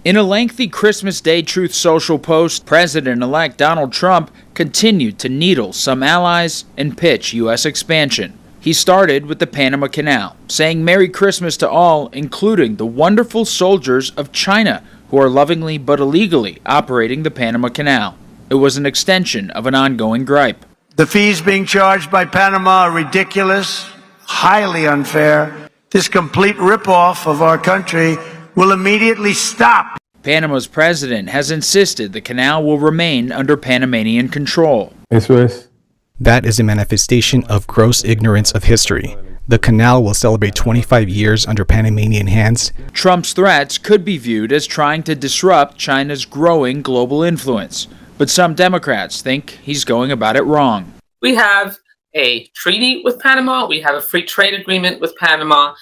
In a lengthy Christmas Day Truth Social post, President-elect Donald Trump continued to needle some allies and pitch U.S. expansion. He started with the Panama Canal, saying Merry Christmas to all, including the wonderful soldiers of China who are lovingly but illegally operating the Panama Canal. It was an extension of an ongoing gripe. The fees being charged by Panama are ridiculous, highly unfair. This complete ripoff of our country will immediately stop. Panama's president has insisted the canal will remain under Panamanian control. That is a manifestation of gross ignorance of history. The canal will celebrate 25 years under Panamanian hands. Trump's threats could be viewed as trying to disrupt China's growing global influence, but some Democrats think he's going about it wrong. We have a treaty with Panama. We have a free trade agreement with Panama.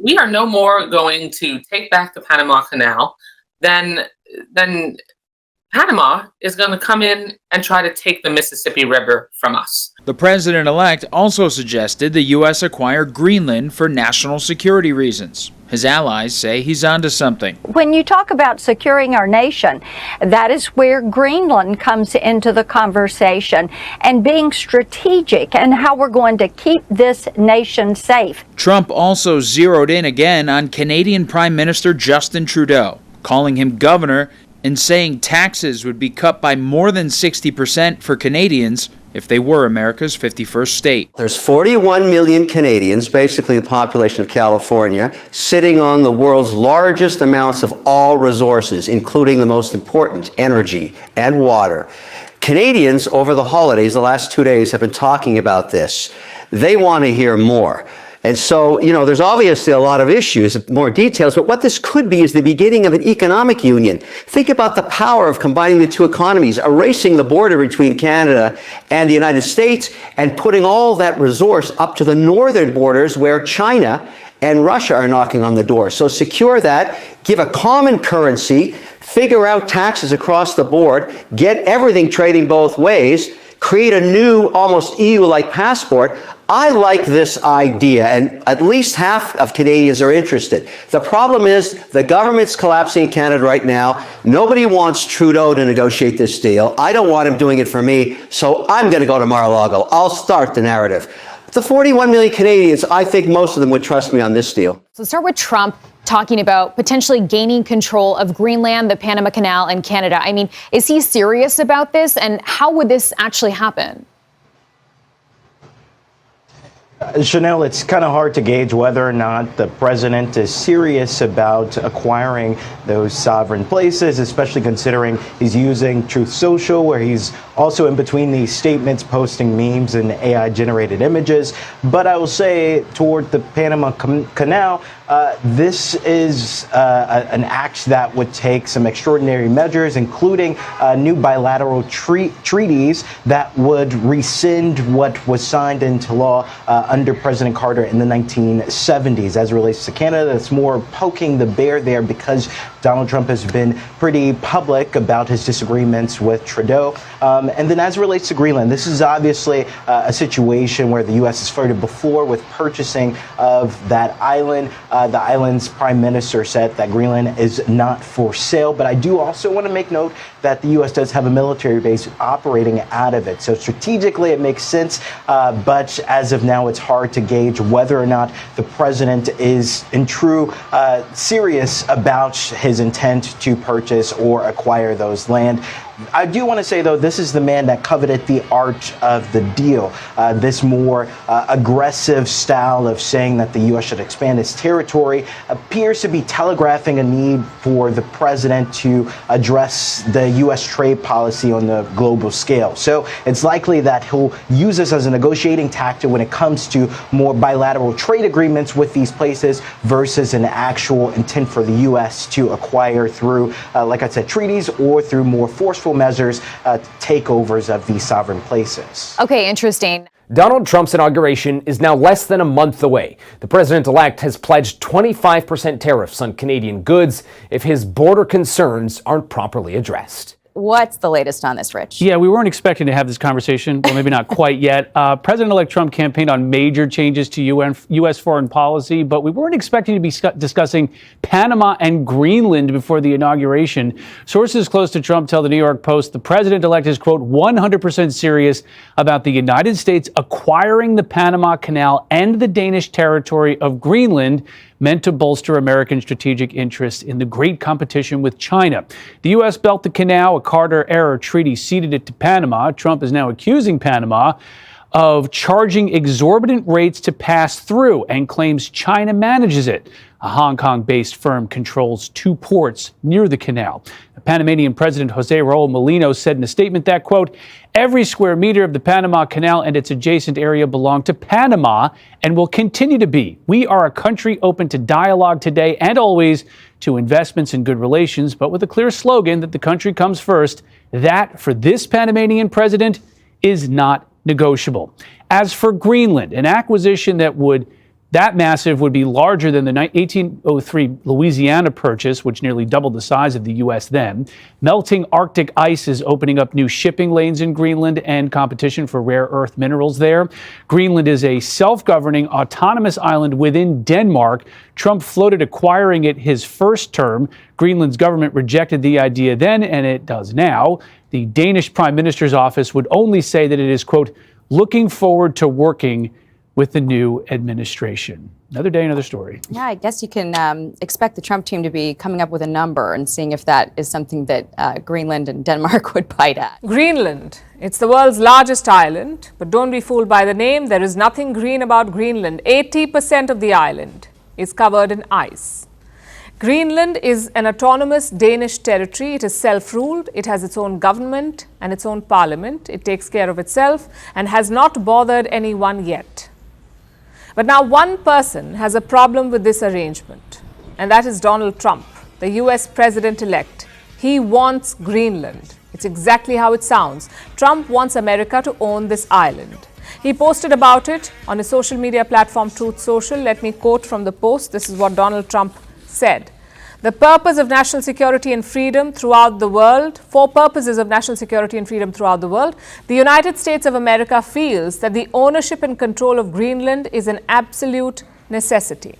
We are no more going to take back the Panama Canal than Panama is going to come in and try to take the Mississippi River from us. The president-elect also suggested the U.S. acquire Greenland for national security reasons. His allies say he's onto something. When you talk about securing our nation, that is where Greenland comes into the conversation, and being strategic and how we're going to keep this nation safe. Trump also zeroed in again on Canadian Prime Minister Justin Trudeau, calling him governor and saying taxes would be cut by more than 60% for Canadians if they were America's 51st state. There's 41 million Canadians, basically the population of California, sitting on the world's largest amounts of all resources, including the most important, energy and water. Canadians, over the holidays, the last 2 days, have been talking about this. They want to hear more. And so, there's obviously a lot of issues, more details, but what this could be is the beginning of an economic union. Think about the power of combining the two economies, erasing the border between Canada and the United States, and putting all that resource up to the northern borders where China and Russia are knocking on the door. So secure that, give a common currency, figure out taxes across the board, get everything trading both ways, create a new, almost EU-like passport. I like this idea, and at least half of Canadians are interested. The problem is the government's collapsing in Canada right now. Nobody wants Trudeau to negotiate this deal. I don't want him doing it for me, so I'm going to go to Mar-a-Lago. I'll start the narrative. The 41 million Canadians, I think most of them would trust me on this deal. So start with Trump talking about potentially gaining control of Greenland, the Panama Canal, and Canada. I mean, is he serious about this, and how would this actually happen? Chanel, it's kind of hard to gauge whether or not the president is serious about acquiring those sovereign places, especially considering he's using Truth Social, where he's also in between these statements posting memes and AI-generated images. But I will say, toward the Panama Canal, this is an act that would take some extraordinary measures, including new bilateral treaties that would rescind what was signed into law under President Carter in the 1970s. As it relates to Canada, it's more poking the bear there because Donald Trump has been pretty public about his disagreements with Trudeau. And then as it relates to Greenland, this is obviously a situation where the U.S. has flirted before with purchasing of that island. The island's prime minister said that Greenland is not for sale. But I do also want to make note that the U.S. does have a military base operating out of it. So strategically, it makes sense. But as of now, it's hard to gauge whether or not the president is in true serious about his intent to purchase or acquire those land. I do want to say, though, this is the man that coveted the art of the deal. This more aggressive style of saying that the U.S. should expand its territory appears to be telegraphing a need for the president to address the U.S. trade policy on the global scale. So it's likely that he'll use this as a negotiating tactic when it comes to more bilateral trade agreements with these places versus an actual intent for the U.S. to acquire through, like I said, treaties or through more forceful measures, takeovers of these sovereign places. Okay, interesting. Donald Trump's inauguration is now less than a month away. The president-elect has pledged 25% tariffs on Canadian goods if his border concerns aren't properly addressed. What's the latest on this, Rich? Yeah, we weren't expecting to have this conversation. Well, maybe not quite yet. President-elect Trump campaigned on major changes to U.S. foreign policy, but we weren't expecting to be discussing Panama and Greenland before the inauguration. Sources close to Trump tell the New York Post the president-elect is, quote, 100% serious about the United States acquiring the Panama Canal and the Danish territory of Greenland, meant to bolster American strategic interests in the great competition with China. The U.S. built the canal. A Carter-era treaty ceded it to Panama. Trump is now accusing Panama of charging exorbitant rates to pass through and claims China manages it. A Hong Kong-based firm controls 2 ports near the canal. Panamanian President Jose Raul Molino said in a statement that, quote, every square meter of the Panama Canal and its adjacent area belong to Panama and will continue to be. We are a country open to dialogue today and always, to investments and good relations, but with a clear slogan that the country comes first. That, for this Panamanian president, is not negotiable. As for Greenland, an acquisition that massive would be larger than the 1803 Louisiana purchase, which nearly doubled the size of the U.S. then. Melting Arctic ice is opening up new shipping lanes in Greenland and competition for rare earth minerals there. Greenland is a self-governing, autonomous island within Denmark. Trump floated acquiring it his first term. Greenland's government rejected the idea then, and it does now. The Danish Prime Minister's office would only say that it is, quote, looking forward to working with the new administration. Another day, another story. Yeah, I guess you can expect the Trump team to be coming up with a number and seeing if that is something that Greenland and Denmark would bite at. Greenland. It's the world's largest island, but don't be fooled by the name. There is nothing green about Greenland. 80% of the island is covered in ice. Greenland is an autonomous Danish territory. It is self-ruled. It has its own government and its own parliament. It takes care of itself and has not bothered anyone yet. But now one person has a problem with this arrangement, and that is Donald Trump, the US president-elect. He wants Greenland. It's exactly how it sounds. Trump wants America to own this island. He posted about it on his social media platform, Truth Social. Let me quote from the post. This is what Donald Trump said. The purpose of national security and freedom throughout the world, for purposes of national security and freedom throughout the world, the United States of America feels that the ownership and control of Greenland is an absolute necessity.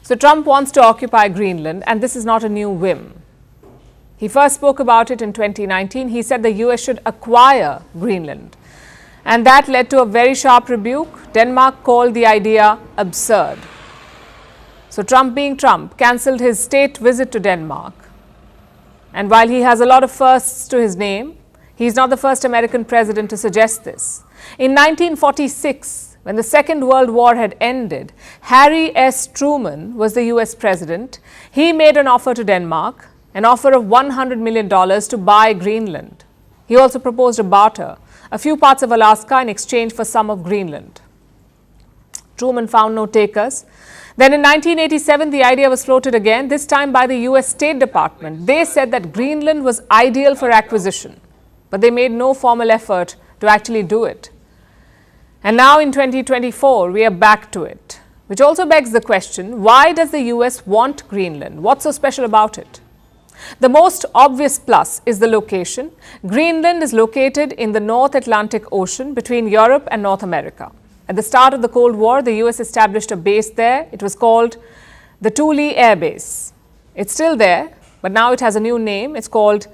So Trump wants to occupy Greenland, and this is not a new whim. He first spoke about it in 2019. He said the US should acquire Greenland, and that led to a very sharp rebuke. Denmark called the idea absurd. So Trump, being Trump, cancelled his state visit to Denmark. And while he has a lot of firsts to his name, he's not the first American president to suggest this. In 1946, when the Second World War had ended, Harry S. Truman was the US president. He made an offer to Denmark, an offer of $100 million to buy Greenland. He also proposed a barter, a few parts of Alaska in exchange for some of Greenland. Truman found no takers. Then in 1987, the idea was floated again, this time by the US State Department. They said that Greenland was ideal for acquisition, but they made no formal effort to actually do it. And now in 2024, we are back to it, which also begs the question, why does the US want Greenland? What's so special about it? The most obvious plus is the location. Greenland is located in the North Atlantic Ocean between Europe and North America. At the start of the Cold War, the US established a base there. It was called the Thule Air Base. It's still there, but now it has a new name. It's called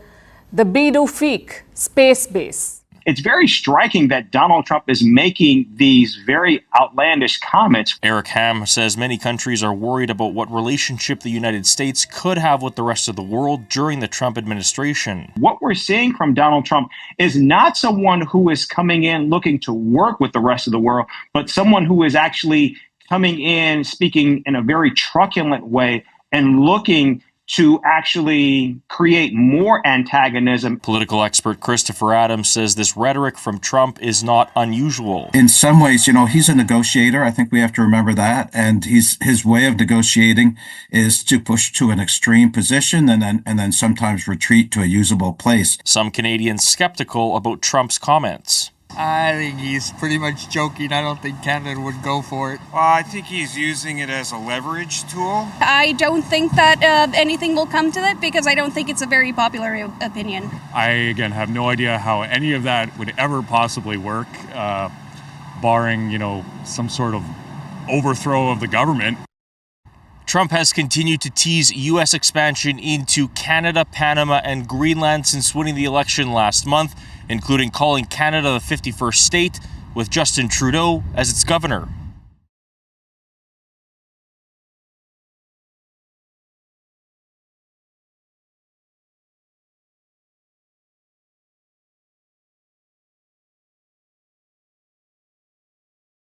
the Bidufik Space Base. It's very striking that Donald Trump is making these very outlandish comments. Eric Ham says many countries are worried about what relationship the United States could have with the rest of the world during the Trump administration. What we're seeing from Donald Trump is not someone who is coming in looking to work with the rest of the world, but someone who is actually coming in, speaking in a very truculent way and looking to actually create more antagonism. Political expert Christopher Adams says this rhetoric from Trump is not unusual. In some ways, he's a negotiator. I think we have to remember that. And his way of negotiating is to push to an extreme position and then sometimes retreat to a usable place. Some Canadians skeptical about Trump's comments. I think he's pretty much joking. I don't think Canada would go for it. Well, I think he's using it as a leverage tool. I don't think that anything will come to it because I don't think it's a very popular opinion. I, again, have no idea how any of that would ever possibly work, barring, some sort of overthrow of the government. Trump has continued to tease U.S. expansion into Canada, Panama, and Greenland since winning the election last month, including calling Canada the 51st state, with Justin Trudeau as its governor.